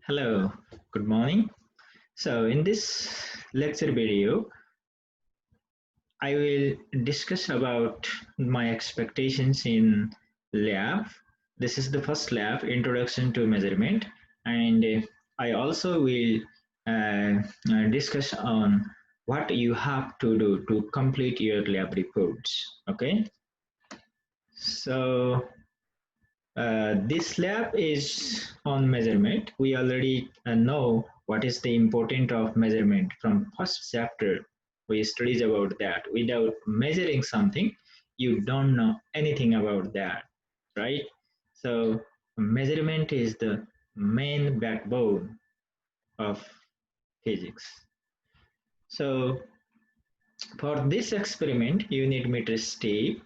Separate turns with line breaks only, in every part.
Hello, good morning. So in this lecture video, I will discuss about my expectations in lab. This is the first lab, Introduction to Measurement, and I also will discuss on what you have to do to complete your lab reports. Okay, so this lab is on measurement. We already know what is the importance of measurement from first chapter. We studied about that. Without measuring something, you don't know anything about that, right? So measurement is the main backbone of physics. So for this experiment, you need meter tape,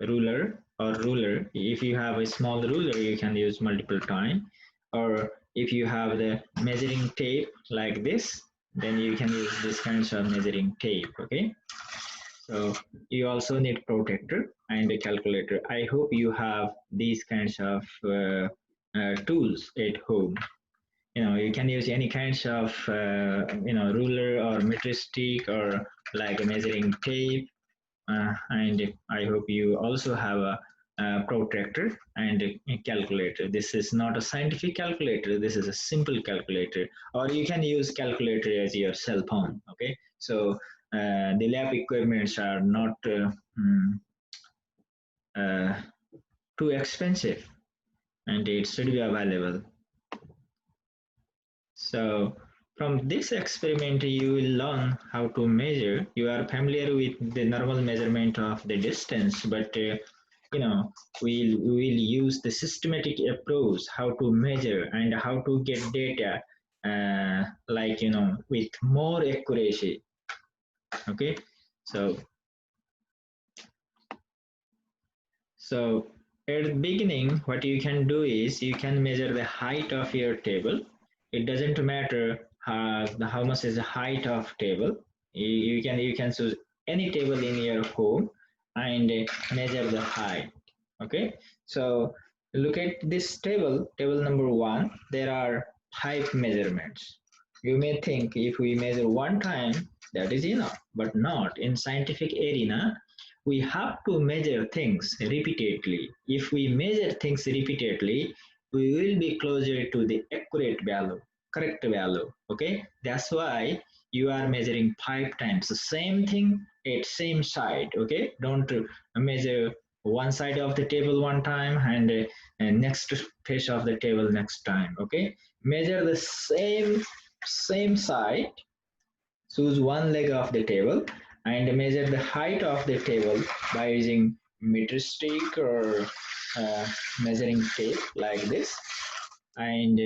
ruler or ruler. If you have a small ruler, you can use multiple time, or if you have the measuring tape like this, then you can use this kinds of measuring tape. Okay, so you also need protractor and a calculator. I hope you have these kinds of tools at home. You can use any kinds of ruler or metric stick or like a measuring tape, and I hope you also have a protractor and a calculator. This is not a scientific calculator. This is a simple calculator, or you can use calculator as your cell phone. Okay, so the lab equipments are not uh, too expensive, and it should be available. So from this experiment, you will learn how to measure. You are familiar with the normal measurement of the distance, but we'll use the systematic approach how to measure and how to get data, like with more accuracy. Okay, so so at the beginning, what you can do is you can measure the height of your table. It doesn't matter how much is the height of table. You can choose any table in your home and measure the height. Okay, so look at this table number one. There are 5 measurements. You may think if we measure one time, that is enough, but not in scientific arena. We have to measure things repeatedly. If we measure things repeatedly, we will be closer to the accurate value, correct value. Okay, that's why you are measuring 5 times the same thing at same side. Okay, don't measure one side of the table one time and next face of the table next time. Okay, measure the same side, choose one leg of the table and measure the height of the table by using meter stick or measuring tape like this, and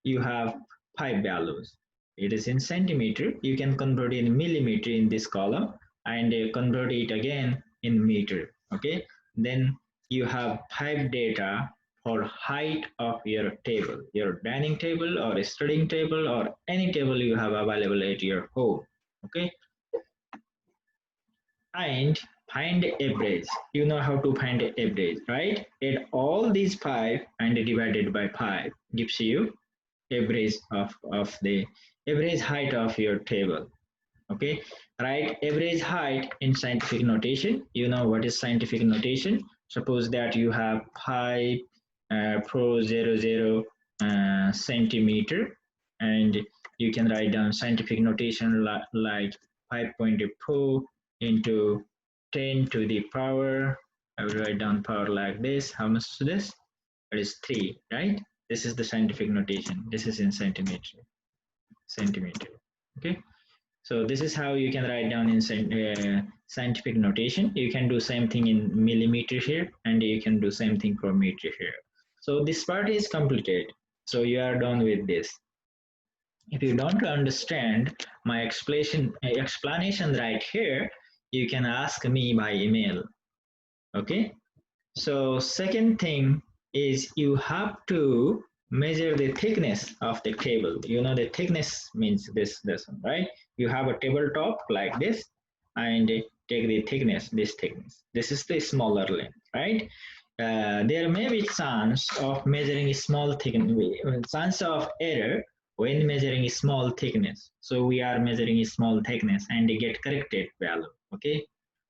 you have 5 values. It is in centimeter. You can convert in millimeter in this column and convert it again in meter. Okay, then you have 5 data for height of your table, your dining table or a studying table or any table you have available at your home. Okay, and find average. You know how to find average, right? Add all these 5 and divided by 5 gives you average of the average height of your table. Okay, write average height in scientific notation. You know what is scientific notation. Suppose that you have 5.00 centimeter, and you can write down scientific notation like 5.4 into 10 to the power. I will write down power like this. How much is this? It is 3, right? This is the scientific notation. This is in centimeter. Okay, so this is how you can write down in scientific notation. You can do same thing in millimeter here, and you can do same thing for meter here. So this part is completed. So you are done with this. If you don't understand my explanation right here, you can ask me by email. Okay. So second thing is you have to measure the thickness of the table. You know the thickness means this one, right? You have a tabletop like this and take the thickness, this thickness. This is the smaller length, right? there may be chance of measuring small thickness, chance of error when measuring small thickness. So we are measuring small thickness and get corrected value. Okay,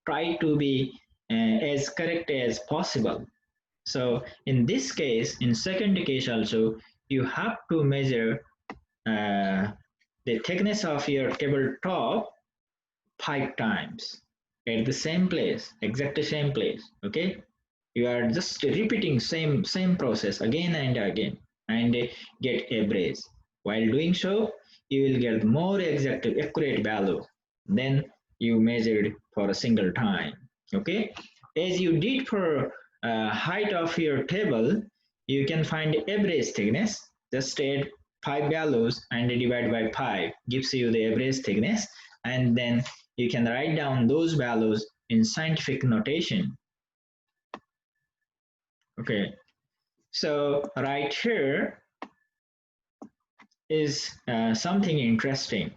try to be as correct as possible. So in this case, in second case also, you have to measure uh, the thickness of your tabletop 5 times at the same place, exact same place. Okay, you are just repeating same process again and again and get average. While doing so, you will get more exact accurate value than you measured for a single time. Okay, as you did for height of your table, you can find average thickness. Just add 5 values and divide by 5 gives you the average thickness, and then you can write down those values in scientific notation. Okay, so right here is something interesting.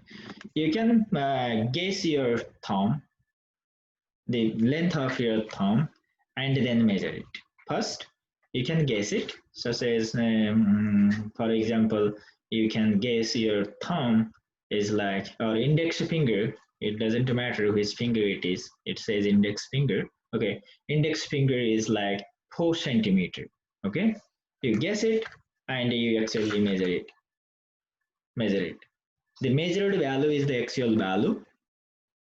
You can guess your thumb, the length of your thumb, and then measure it. First, you can guess it, such as, for example, you can guess your thumb is like, or index finger. It doesn't matter which finger it is. It says index finger. Okay, index finger is like 4 centimeter. Okay, you guess it and you actually measure it. Measure it. The measured value is the actual value.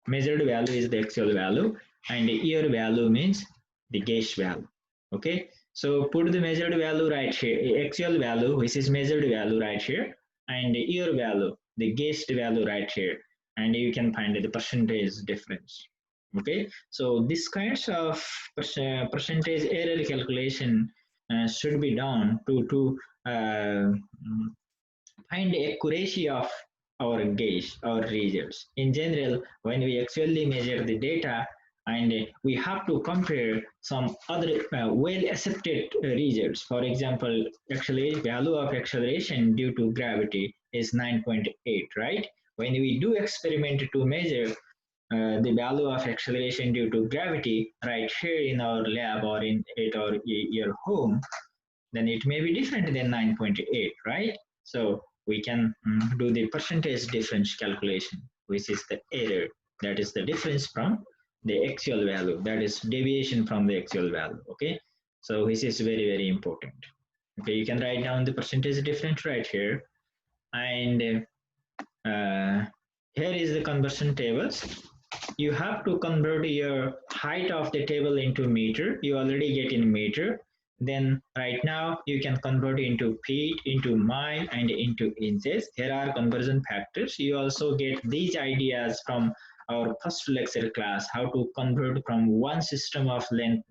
Measured value is the actual value, and your value means the guess value. Okay, so put the measured value right here, actual value, which is measured value right here, and your value, the guessed value right here, and you can find the percentage difference. Okay, so this kinds of percentage error calculation should be done to find accuracy of our gauge, our results. In general, when we actually measure the data and we have to compare some other well accepted results. For example, actually value of acceleration due to gravity is 9.8, right? When we do experiment to measure the value of acceleration due to gravity right here in our lab or in at our your home, then it may be different than 9.8, right? So we can do the percentage difference calculation, which is the error. That is the difference from the actual value. That is deviation from the actual value. Okay. So this is very, very important. Okay. You can write down the percentage difference right here. And here is the conversion tables. You have to convert your height of the table into meter. You already get in meter. Then right now you can convert into feet, into mile, and into inches. Here are conversion factors. You also get these ideas from our first lecture class, how to convert from one system of length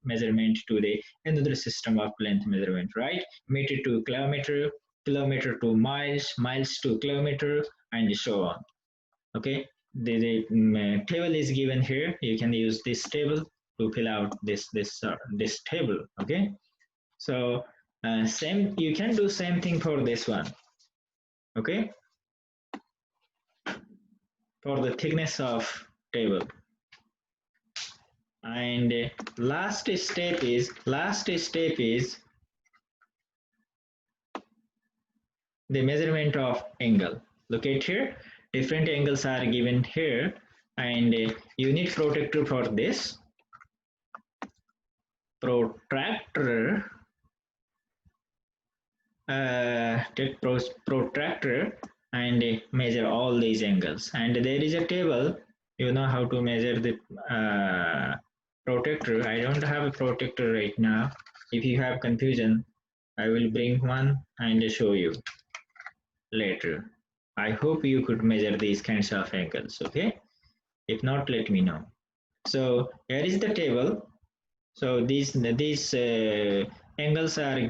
measurement to the another system of length measurement, right? Meter to kilometer, kilometer to miles, miles to kilometer, and so on. Okay, the table is given here. You can use this table to fill out this table. Okay, so same, you can do same thing for this one. Okay, for the thickness of table. And last step is the measurement of angle. Look at here, different angles are given here, and you need protector for this. Protractor, take protractor and measure all these angles. And there is a table, you know how to measure the protractor. I don't have a protractor right now. If you have confusion, I will bring one and show you later. I hope you could measure these kinds of angles, okay? If not, let me know. So here is the table. So these angles are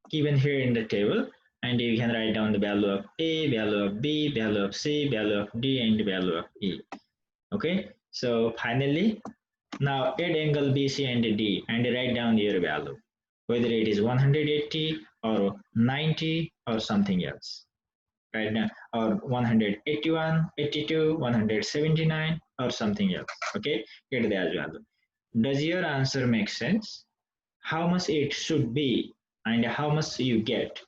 given here in the table, and you can write down the value of A, value of B, value of C, value of D, and value of E. Okay, so finally, now add angle BC and D and write down your value, whether it is 180 or 90 or something else. Right now, or 181, 82, 179 or something else. Okay, get that value. Does your answer make sense? How much it should be and how much you get?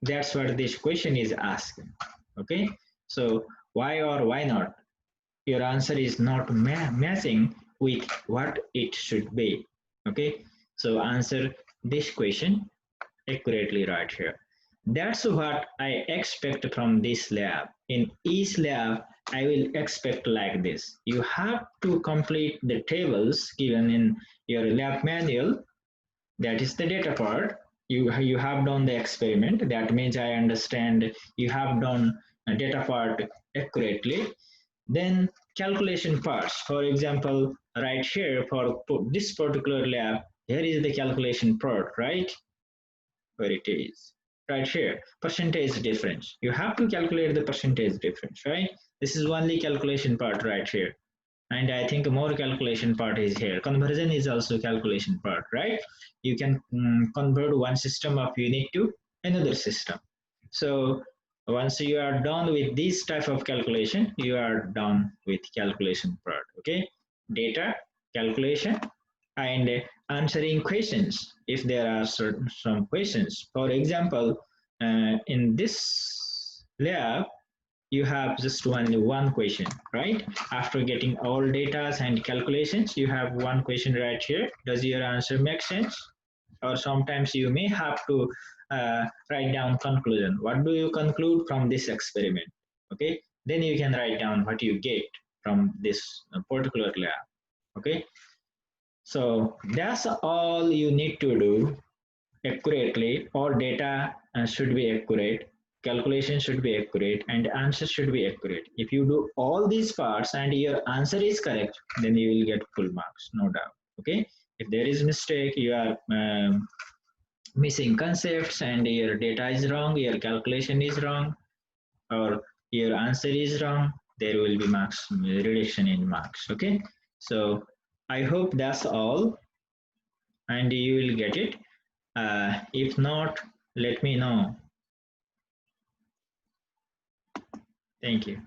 That's what this question is asking. Okay, so why or why not? Your answer is not matching with what it should be. Okay, so answer this question accurately right here. That's what I expect from this lab. In each lab, I will expect like this. You have to complete the tables given in your lab manual. That is the data part. You have done the experiment. That means I understand you have done a data part accurately. Then calculation parts. For example, right here for this particular lab, here is the calculation part, right? Where it is right here, percentage difference. You have to calculate the percentage difference, right? This is only calculation part right here, and I think more calculation part is here. Conversion is also calculation part, right? You can convert one system of unit to another system. So once you are done with this type of calculation, you are done with calculation part. Okay, data calculation and answering questions if there are some questions. For example, in this lab, you have just one question, right? After getting all data and calculations, you have one question right here. Does your answer make sense? Or sometimes you may have to write down conclusion. What do you conclude from this experiment? Okay, then you can write down what you get from this particular lab. Okay, so that's all you need to do accurately. All data should be accurate, calculation should be accurate, and answer should be accurate. If you do all these parts and your answer is correct, then you will get full marks, no doubt. Okay, if there is mistake, you are missing concepts and your data is wrong, your calculation is wrong, or your answer is wrong, there will be marks reduction in marks. Okay, so I hope that's all and you will get it. If not, let me know. Thank you.